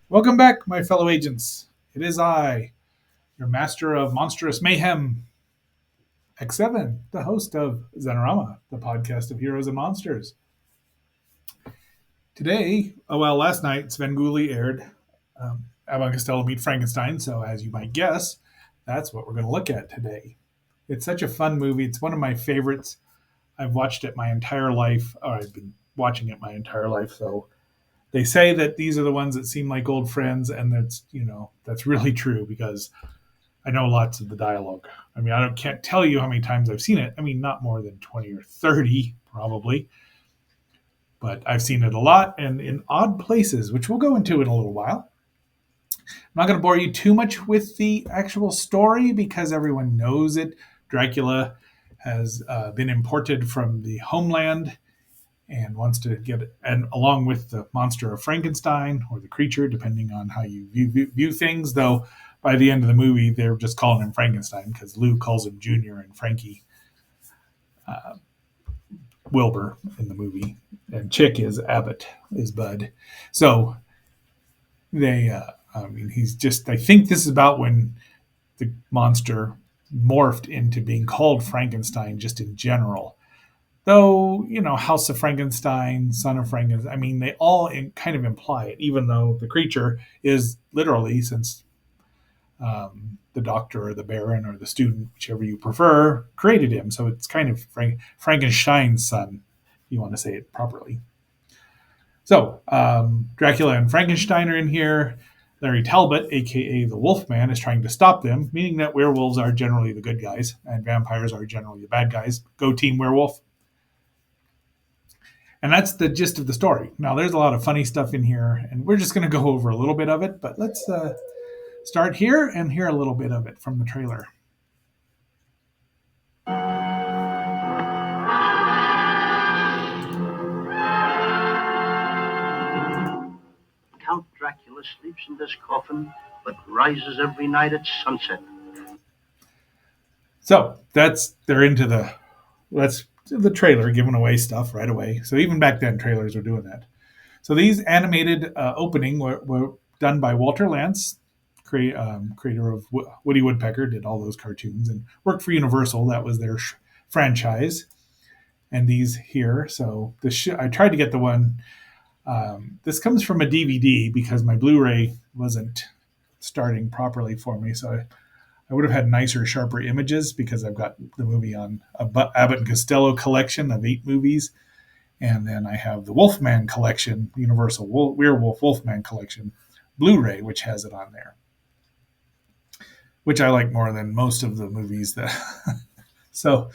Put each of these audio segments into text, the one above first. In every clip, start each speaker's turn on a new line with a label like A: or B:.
A: Welcome back, my fellow agents. It is I, your master of monstrous mayhem, X7, the host of Zenorama, the podcast of heroes and monsters. Today, last night, Svengoolie aired Abbott and Costello Meet Frankenstein, so as you might guess, that's what we're going to look at today. It's such a fun movie. It's one of my favorites. I've watched it my entire life, or I've been watching it my entire life, so they say that these are the ones that seem like old friends, and that's really true because I know lots of the dialogue. I mean, can't tell you how many times I've seen it. I mean, not more than 20 or 30 probably, but I've seen it a lot and in odd places, which we'll go into in a little while. I'm not going to bore you too much with the actual story because everyone knows it. Dracula has been imported from the homeland and wants to get it, and along with the monster of Frankenstein or the creature, depending on how you view things. Though by the end of the movie, they're just calling him Frankenstein because Lou calls him Junior and Frankie Wilbur in the movie, and Chick is Abbott, is Bud. So they, he's just. I think this is about when the monster morphed into being called Frankenstein, just in general. Though, House of Frankenstein, Son of Frankenstein, I mean, they all kind of imply it, even though the creature is literally, since the doctor or the baron or the student, whichever you prefer, created him. So it's kind of Frankenstein's son, if you want to say it properly. So Dracula and Frankenstein are in here. Larry Talbot, a.k.a. the Wolfman, is trying to stop them, meaning that werewolves are generally the good guys and vampires are generally the bad guys. Go Team Werewolf. And that's the gist of the story. Now, there's a lot of funny stuff in here, and we're just going to go over a little bit of it, but let's start here and hear a little bit of it from the trailer.
B: Count Dracula sleeps in this coffin, but rises every night at sunset.
A: So, they're into that's the trailer giving away stuff right away. So even back then, trailers were doing that. So these animated opening were done by Walter Lantz, creator of Woody Woodpecker, did all those cartoons and worked for Universal. That was their franchise. And these here. So I tried to get the one. This comes from a DVD because my Blu-ray wasn't starting properly for me. So I would have had nicer, sharper images because I've got the movie on a Abbott and Costello collection of 8 movies. And then I have the Wolfman collection, Universal Werewolf Wolfman collection, Blu-ray, which has it on there, which I like more than most of the movies. So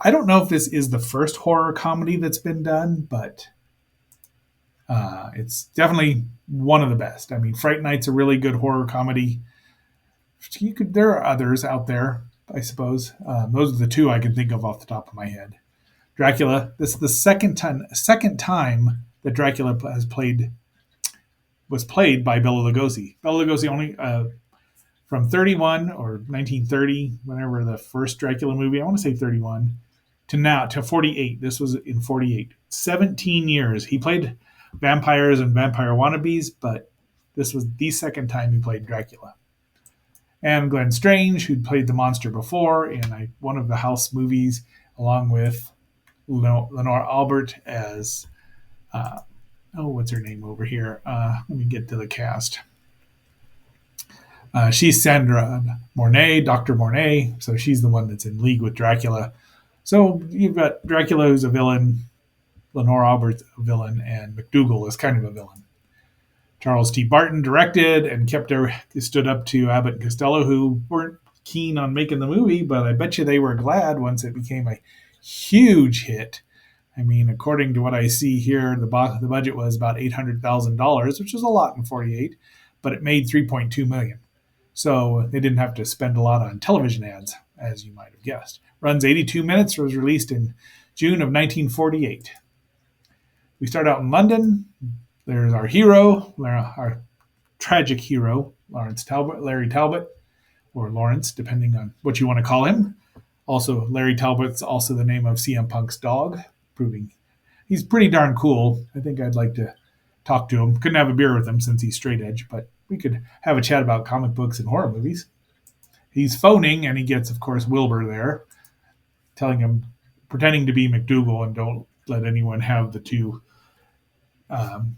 A: I don't know if this is the first horror comedy that's been done, but it's definitely one of the best. I mean, Fright Night's a really good horror comedy. There are others out there, I suppose. Those are the 2 I can think of off the top of my head. Dracula. This is the second time that Dracula was played by Bela Lugosi. Bela Lugosi only from 31 or 1930, whenever the first Dracula movie. I want to say 31 to now to 48. This was in 48. 17 years he played vampires and vampire wannabes, but this was the second time he played Dracula. And Glenn Strange, who'd played the monster before in one of the House movies, along with Lenore Albert as, what's her name over here? Let me get to the cast. She's Sandra Mornay, Dr. Mornay, so she's the one that's in league with Dracula. So you've got Dracula, who's a villain, Lenore Albert's a villain, and McDougal is kind of a villain. Charles T. Barton directed and stood up to Abbott and Costello, who weren't keen on making the movie, but I bet you they were glad once it became a huge hit. I mean, according to what I see here, the budget was about $800,000, which is a lot in 48, but it made $3.2 million. So they didn't have to spend a lot on television ads, as you might have guessed. Runs 82 minutes, was released in June of 1948. We start out in London. There's our hero, our tragic hero, Larry Talbot, or Lawrence, depending on what you want to call him. Also, Larry Talbot's also the name of CM Punk's dog, proving he's pretty darn cool. I think I'd like to talk to him. Couldn't have a beer with him since he's straight edge, but we could have a chat about comic books and horror movies. He's phoning, and he gets, of course, Wilbur there, telling him, pretending to be McDougal, and don't let anyone have the two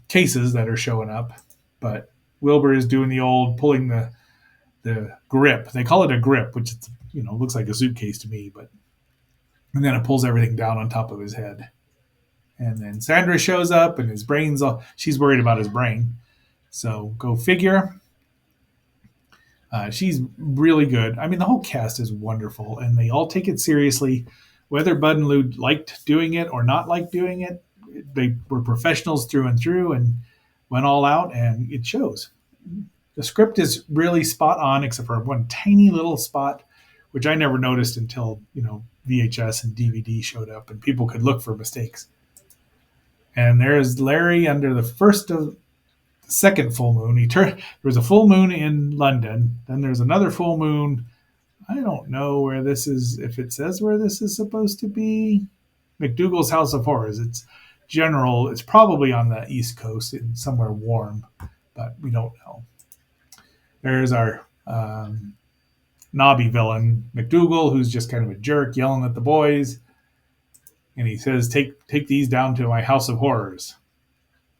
A: cases that are showing up. But Wilbur is doing the old pulling the grip. They call it a grip, which is, looks like a suitcase to me, but and then it pulls everything down on top of his head. And then Sandra shows up, and his brain's all, she's worried about his brain. So go figure. She's really good. I mean, the whole cast is wonderful, and they all take it seriously. Whether Bud and Lou liked doing it or not liked doing it, they were professionals through and through, and went all out, and it shows. The script is really spot on, except for one tiny little spot, which I never noticed until VHS and DVD showed up, and people could look for mistakes. And there's Larry under the first of the second full moon. There was a full moon in London. Then there's another full moon. I don't know where this is. If it says where this is supposed to be, McDougal's House of Horrors. It's general. It's probably on the East Coast, in somewhere warm, but we don't know. There's our knobby villain, McDougal, who's just kind of a jerk, yelling at the boys. And he says, take these down to my House of Horrors,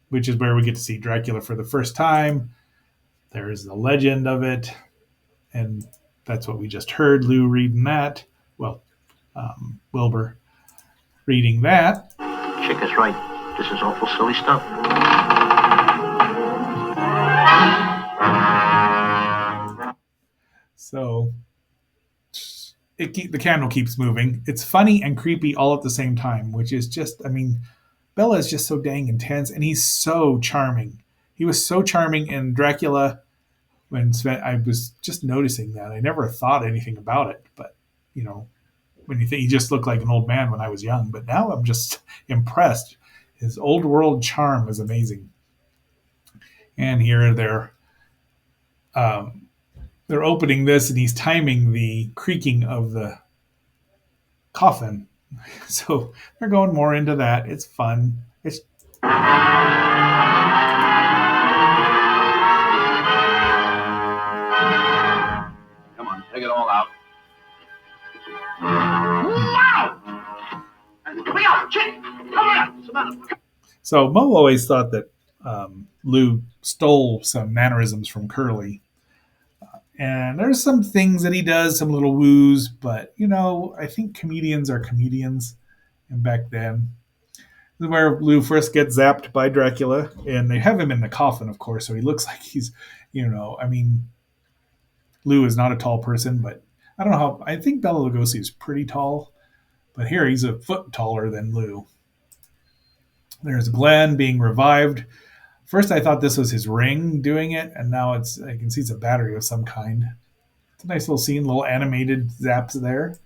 A: which is where we get to see Dracula for the first time. There's the legend of it. And that's what we just heard, Lou reading that. Well, Wilbur reading that.
B: Chick is right. This is awful silly stuff.
A: So the candle keeps moving. It's funny and creepy all at the same time, which is just, I mean, Bela is just so dang intense, and he's so charming. He was so charming in Dracula when Sven, I was just noticing that. I never thought anything about it, but, when you think he just looked like an old man when I was young, but now I'm just impressed. His old world charm is amazing. And here they're opening this, and he's timing the creaking of the coffin. So they're going more into that. It's fun. It's
B: Come on, take it all out. Wow! Come here, Chick! Come here! What's the matter?
A: So Mo always thought that Lou stole some mannerisms from Curly. And there's some things that he does, some little woos, but I think comedians are comedians. And back then, this is where Lou first gets zapped by Dracula, and they have him in the coffin, of course, so he looks like he's, I mean, Lou is not a tall person, but I don't know how. I think Bela Lugosi is pretty tall, but here he's a foot taller than Lou. There's Glenn being revived. First, I thought this was his ring doing it, and now I can see it's a battery of some kind. It's a nice little scene, little animated zaps there.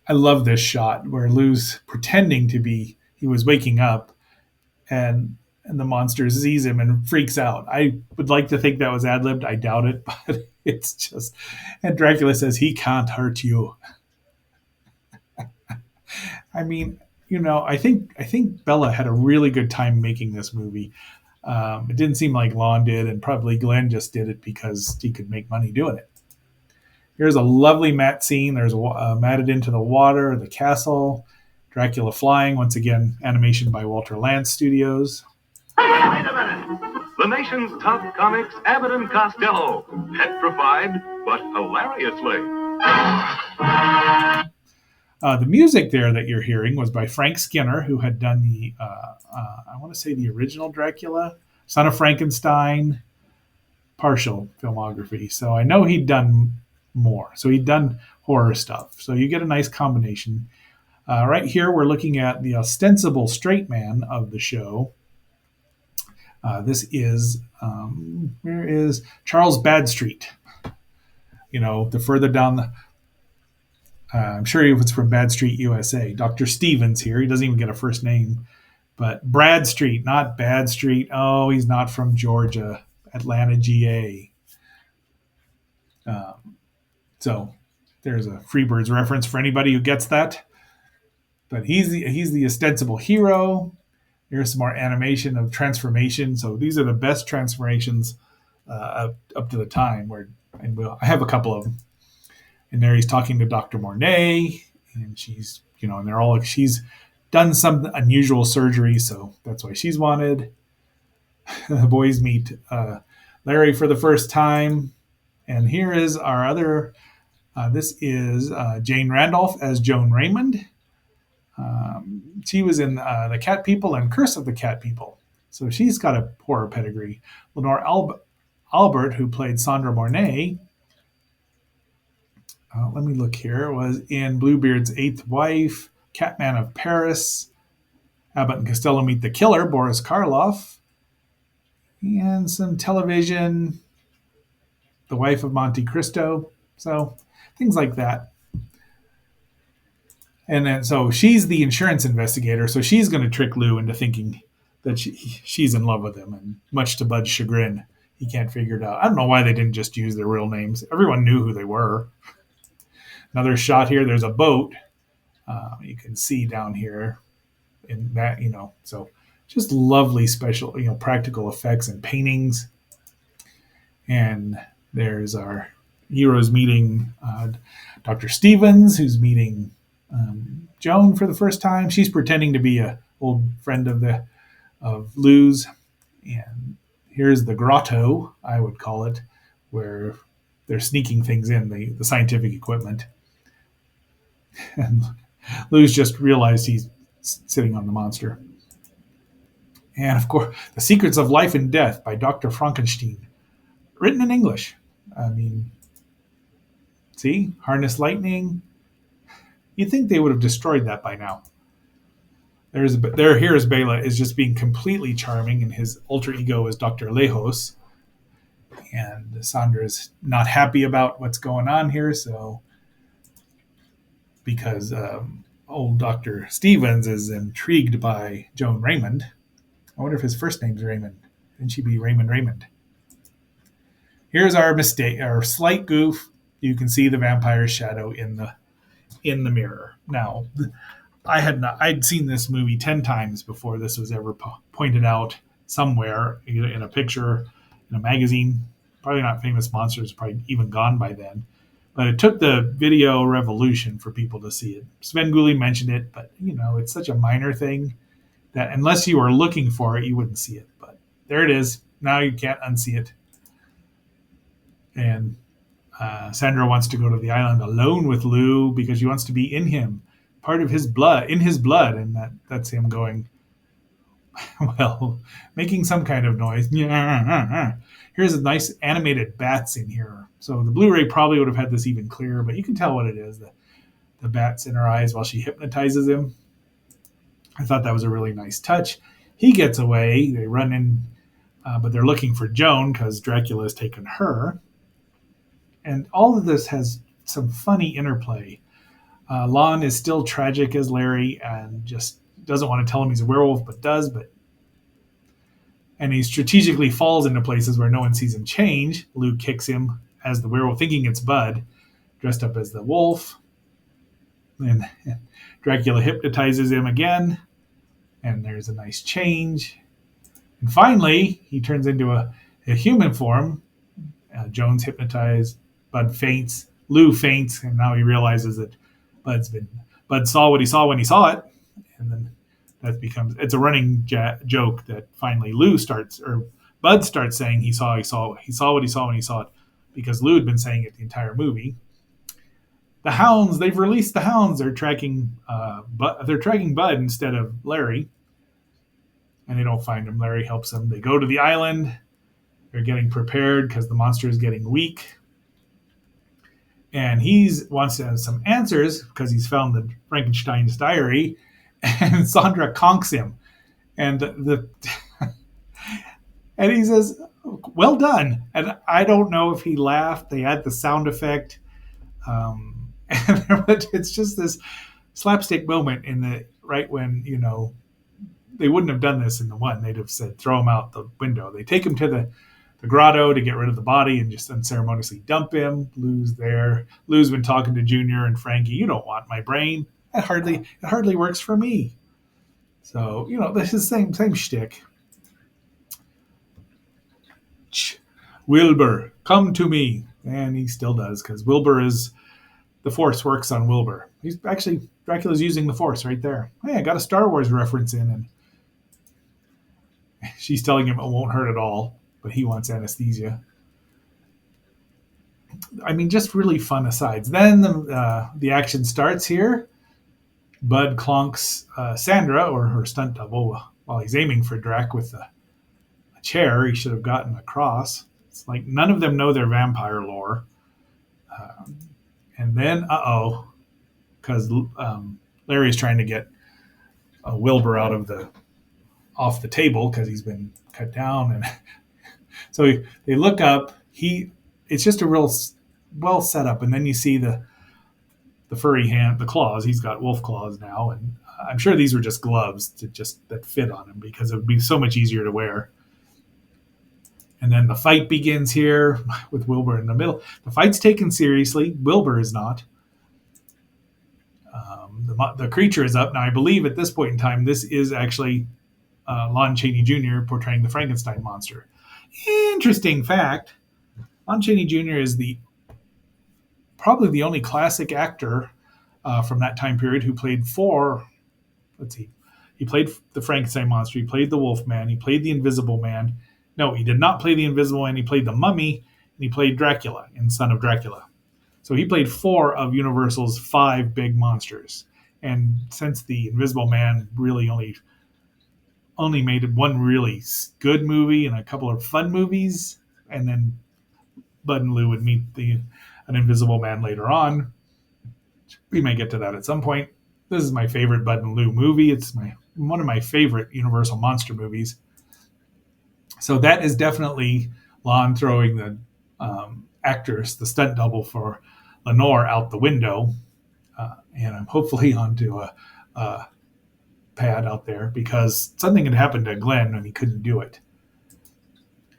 A: I love this shot where Lou's pretending to be, he was waking up, and the monster sees him and freaks out. I would like to think that was ad-libbed. I doubt it, but it's just, and Dracula says, he can't hurt you. I mean, I think Bela had a really good time making this movie. It didn't seem like Lon did, and probably Glenn just did it because he could make money doing it. Here's a lovely matte scene. There's matted into the water, the castle, Dracula flying. Once again, animation by Walter Lantz Studios.
C: Wait a minute. The nation's top comics, Abbott and Costello. Petrified, but hilariously.
A: The music there that you're hearing was by Frank Skinner, who had done I want to say the original Dracula, Son of Frankenstein, partial filmography. So I know he'd done more. So he'd done horror stuff. So you get a nice combination. Right here, we're looking at the ostensible straight man of the show. This is, where is Charles Badstreet? The further down the, I'm sure it's from Badstreet, USA. Dr. Stevens here. He doesn't even get a first name. But Bradstreet, not Badstreet. Oh, he's not from Georgia, Atlanta, GA. So there's a Freebirds reference for anybody who gets that. But he's the ostensible hero. Here's some more animation of transformation. So these are the best transformations up to the time. I have a couple of them. And there he's talking to Dr. Mornay, and she's, and they're all like, she's done some unusual surgery, so that's why she's wanted. The boys meet Larry for the first time, and here is our other. This is Jane Randolph as Joan Raymond. She was in The Cat People and Curse of the Cat People, so she's got a horror pedigree. Lenore Albert, who played Sandra Mornay, let me look here, was in Bluebeard's Eighth Wife, Catman of Paris, Abbott and Costello Meet the Killer, Boris Karloff, and some television, The Wife of Monte Cristo. So things like that. And then so she's the insurance investigator, so she's going to trick Lou into thinking that she's in love with him, and much to Bud's chagrin, he can't figure it out. I don't know why they didn't just use their real names. Everyone knew who they were. Another shot here, there's a boat. You can see down here in that, so just lovely special, practical effects and paintings. And there's our heroes meeting Dr. Stevens, who's meeting Joan for the first time. She's pretending to be a old friend of Lou's. And here's the grotto, I would call it, where they're sneaking things in, the scientific equipment. And Lou's just realized he's sitting on the monster. And of course, The Secrets of Life and Death by Dr. Frankenstein, written in English. I mean, see, harness lightning. You'd think they would have destroyed that by now. Here's Bela is just being completely charming, and his alter ego is Dr. Lejos. And Sandra's not happy about what's going on here, so because old Dr. Stevens is intrigued by Joan Raymond. I wonder if his first name's Raymond. Then she'd be Raymond. Here's our mistake, our slight goof. You can see the vampire's shadow in the mirror. Now, I'd seen this movie 10 times before this was ever pointed out somewhere, either in a picture, in a magazine. Probably not Famous Monsters, probably even gone by then. But it took the video revolution for people to see it. Sven Gulli mentioned it, but it's such a minor thing that unless you were looking for it, you wouldn't see it. But there it is. Now you can't unsee it. And Sandra wants to go to the island alone with Lou because she wants to be in him, part of his blood, and that's him going, well, making some kind of noise. Here's a nice animated bats in here. So the Blu-ray probably would have had this even clearer, but you can tell what it is, the bats in her eyes while she hypnotizes him. I thought that was a really nice touch. He gets away. They run in, but they're looking for Joan because Dracula has taken her. And all of this has some funny interplay. Lon is still tragic as Larry and just doesn't want to tell him he's a werewolf, but does. And he strategically falls into places where no one sees him change. Lou kicks him as the werewolf, thinking it's Bud, dressed up as the wolf. And Dracula hypnotizes him again, and there's a nice change. And finally, he turns into a human form. Joan's hypnotized. Bud faints. Lou faints, and now he realizes that Bud saw what he saw when he saw it, and then it's a running joke that finally Bud starts saying he saw what he saw when he saw it, because Lou had been saying it the entire movie. The hounds, they've released the hounds. They're tracking Bud instead of Larry, and they don't find him. Larry helps them. They go to the island. They're getting prepared because the monster is getting weak. And he wants to have some answers because he's found the Frankenstein's diary, and Sandra conks him. And and he says, "Well done." And I don't know if he laughed. They had the sound effect. And it's just this slapstick moment right when, they wouldn't have done this in the one. They'd have said, throw him out the window. They take him to the grotto to get rid of the body and just unceremoniously dump him. Lou's there. Lou's been talking to Junior and Frankie. You don't want my brain. It hardly works for me. So this is same shtick. Wilbur, come to me, and he still does because Wilbur is the Force works on Wilbur. He's actually Dracula's using the Force right there. Hey, I got a Star Wars reference in, and she's telling him it won't hurt at all, but he wants anesthesia. I mean, just really fun asides. Then the action starts here. Bud clonks Sandra, or her stunt double, while he's aiming for Drac with a chair. He should have gotten across. It's like none of them know their vampire lore. And then, because Larry's trying to get Wilbur out of off the table because he's been cut down, and so they look up. It's just a real well set up, and then you see the furry hand, the claws. He's got wolf claws now, and I'm sure these were just gloves that fit on him because it would be so much easier to wear. And then the fight begins here with Wilbur in the middle. The fight's taken seriously. Wilbur is not. The creature is up now. I believe at this point in time, this is actually Lon Chaney Jr. portraying the Frankenstein monster. Interesting fact: Lon Chaney Jr. is probably the only classic actor from that time period who played four. Let's see, he played the Frankenstein monster. He played the Wolfman. He played the Invisible Man. No, he did not play the Invisible Man. He played the Mummy, and he played Dracula in Son of Dracula. So he played 4 of Universal's 5 big monsters. And since the Invisible Man really only made one really good movie and a couple of fun movies, and then Bud and Lou would meet an Invisible Man later on. We may get to that at some point. This is my favorite Bud and Lou movie. It's one of my favorite Universal monster movies. So that is definitely Lon throwing the actress, the stunt double for Lenore, out the window. And I'm hopefully onto a pad out there because something had happened to Glenn when he couldn't do it.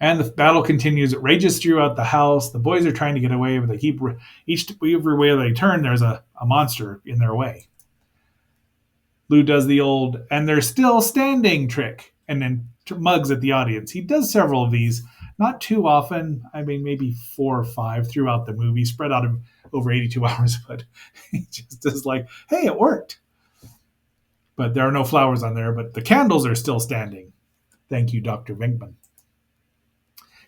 A: And the battle continues. It rages throughout the house. The boys are trying to get away, but they keep every way they turn, there's a monster in their way. Lou does the old "and they're still standing" trick, and then mugs at the audience. He does several of these, not too often. I mean, maybe 4 or 5 throughout the movie, spread out over 82 hours. But he just is like, "Hey, it worked." But there are no flowers on there. But the candles are still standing. Thank you, Dr. Venkman.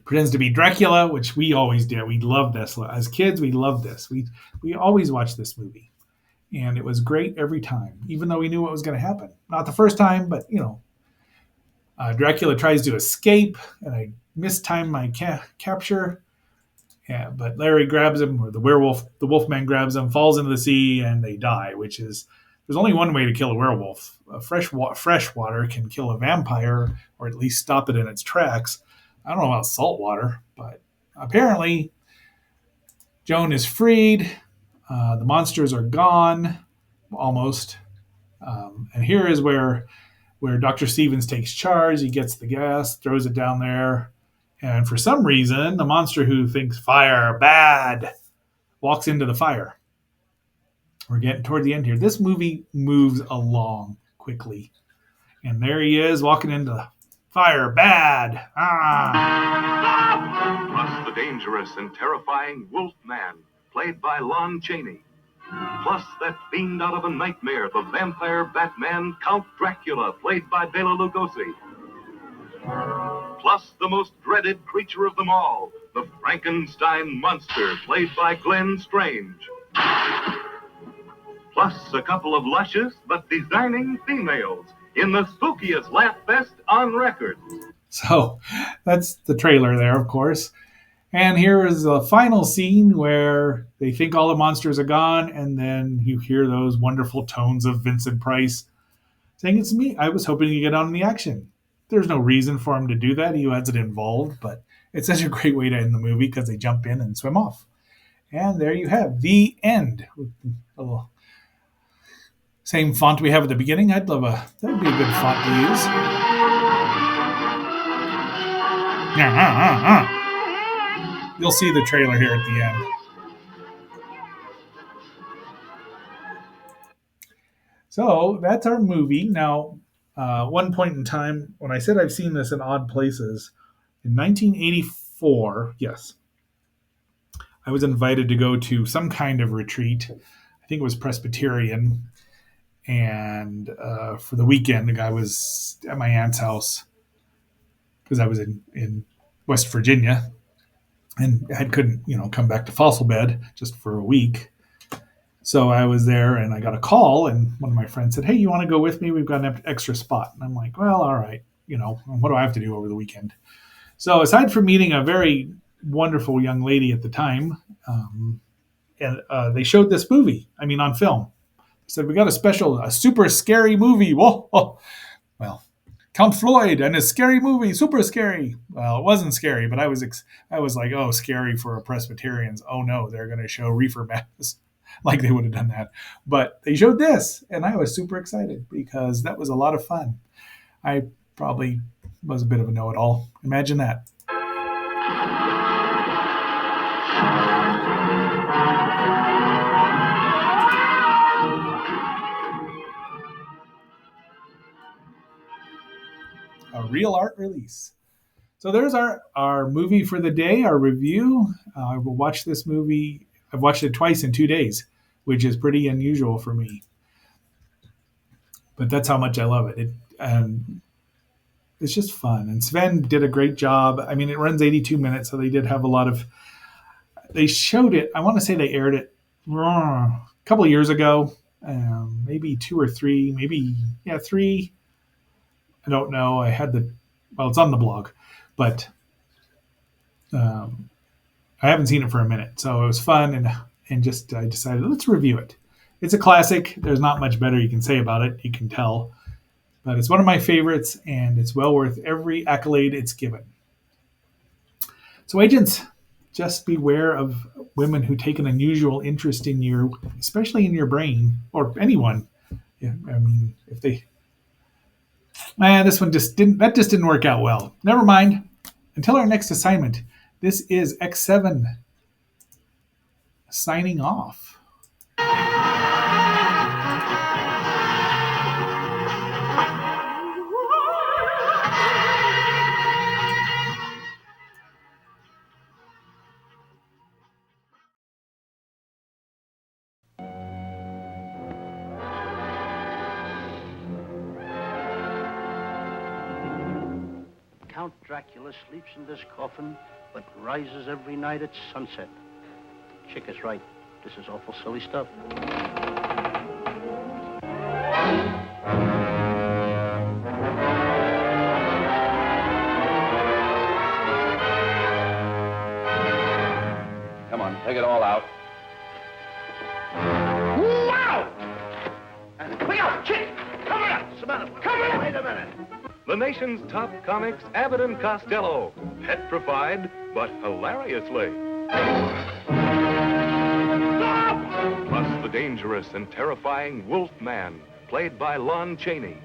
A: Pretends to be Dracula, which we always did. We loved this as kids. We loved this. We always watched this movie, and it was great every time, even though we knew what was going to happen. Not the first time, but Dracula tries to escape, and I mistime my capture. Yeah, but Larry grabs him, or the Wolfman grabs him, falls into the sea, and they die. There's only one way to kill a werewolf. Fresh water can kill a vampire, or at least stop it in its tracks. I don't know about salt water, but apparently Joan is freed. The monsters are gone, almost. And here is where Dr. Stevens takes charge. He gets the gas, throws it down there. And for some reason, the monster who thinks fire bad walks into the fire. We're getting toward the end here. This movie moves along quickly. And there he is walking into fire bad.
C: Plus the dangerous and terrifying Wolfman, played by Lon Chaney. Plus that fiend out of a nightmare, the vampire Batman, Count Dracula, played by Bela Lugosi. Plus the most dreaded creature of them all, the Frankenstein monster, played by Glenn Strange. Plus a couple of luscious but designing females in the spookiest laugh fest on record.
A: So that's the trailer there, of course. And here is the final scene where they think all the monsters are gone, and then you hear those wonderful tones of Vincent Price saying, "It's me. I was hoping to get on in the action." There's no reason for him to do that. He wasn't involved, but it's such a great way to end the movie because they jump in and swim off. And there you have the end. Same font we have at the beginning. That would be a good font to use. You'll see the trailer here at the end. So that's our movie. Now, One point in time, when I said I've seen this in odd places, in 1984, yes, I was invited to go to some kind of retreat. I think it was Presbyterian. And for the weekend, I was at my aunt's house because I was in West Virginia and I couldn't, come back to Fossil Bed just for a week. So I was there and I got a call, and one of my friends said, "Hey, you want to go with me? We've got an extra spot." And I'm like, "Well, all right. What do I have to do over the weekend?" So aside from meeting a very wonderful young lady at the time, and they showed this movie. I mean, on film. They said, "We got a super scary movie." Whoa, oh, well, Count Floyd and his scary movie, super scary. Well, it wasn't scary, but I was like, oh, scary for a Presbyterians. Oh no, they're going to show Reefer Madness, like they would have done that. But they showed this, and I was super excited because that was a lot of fun. I probably was a bit of a know-it-all. Imagine that. A real art release. So there's our movie for the day, our review. I will watch this movie. I've watched it twice in 2 days, which is pretty unusual for me. But that's how much I love it. It's just fun. And Sven did a great job. I mean, it runs 82 minutes, so they did have a lot of. They showed it. I want to say they aired it a couple of years ago, maybe 2 or 3, maybe yeah 3. I don't know. It's on the blog, but um, I haven't seen it for a minute, so it was fun, and just I decided let's review it. It's a classic. There's not much better you can say about it. You can tell, but it's one of my favorites, and it's well worth every accolade it's given. So, agents, just beware of women who take an unusual interest in you, especially in your brain or anyone. Yeah, I mean, if they, this one just didn't work out well. Never mind. Until our next assignment, this is X7 signing off.
B: Count Dracula sleeps in this coffin, but rises every night at sunset. Chick is right. This is awful silly stuff.
D: Come on, take it all out.
B: Wow! And look out, Chick! Cover up! What's the matter? Cover up! Wait a minute.
C: The nation's top comics, Abbott and Costello. Petrified, but hilariously.
B: Stop!
C: Plus the dangerous and terrifying Wolfman, played by Lon Chaney.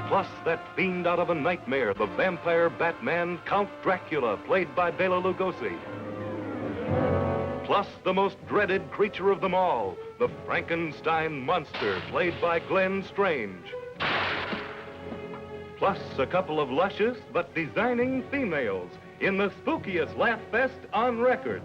C: Plus that fiend out of a nightmare, the vampire Batman, Count Dracula, played by Bela Lugosi. Plus the most dreaded creature of them all, the Frankenstein monster, played by Glenn Strange. Plus a couple of luscious but designing females in the spookiest laugh fest on record.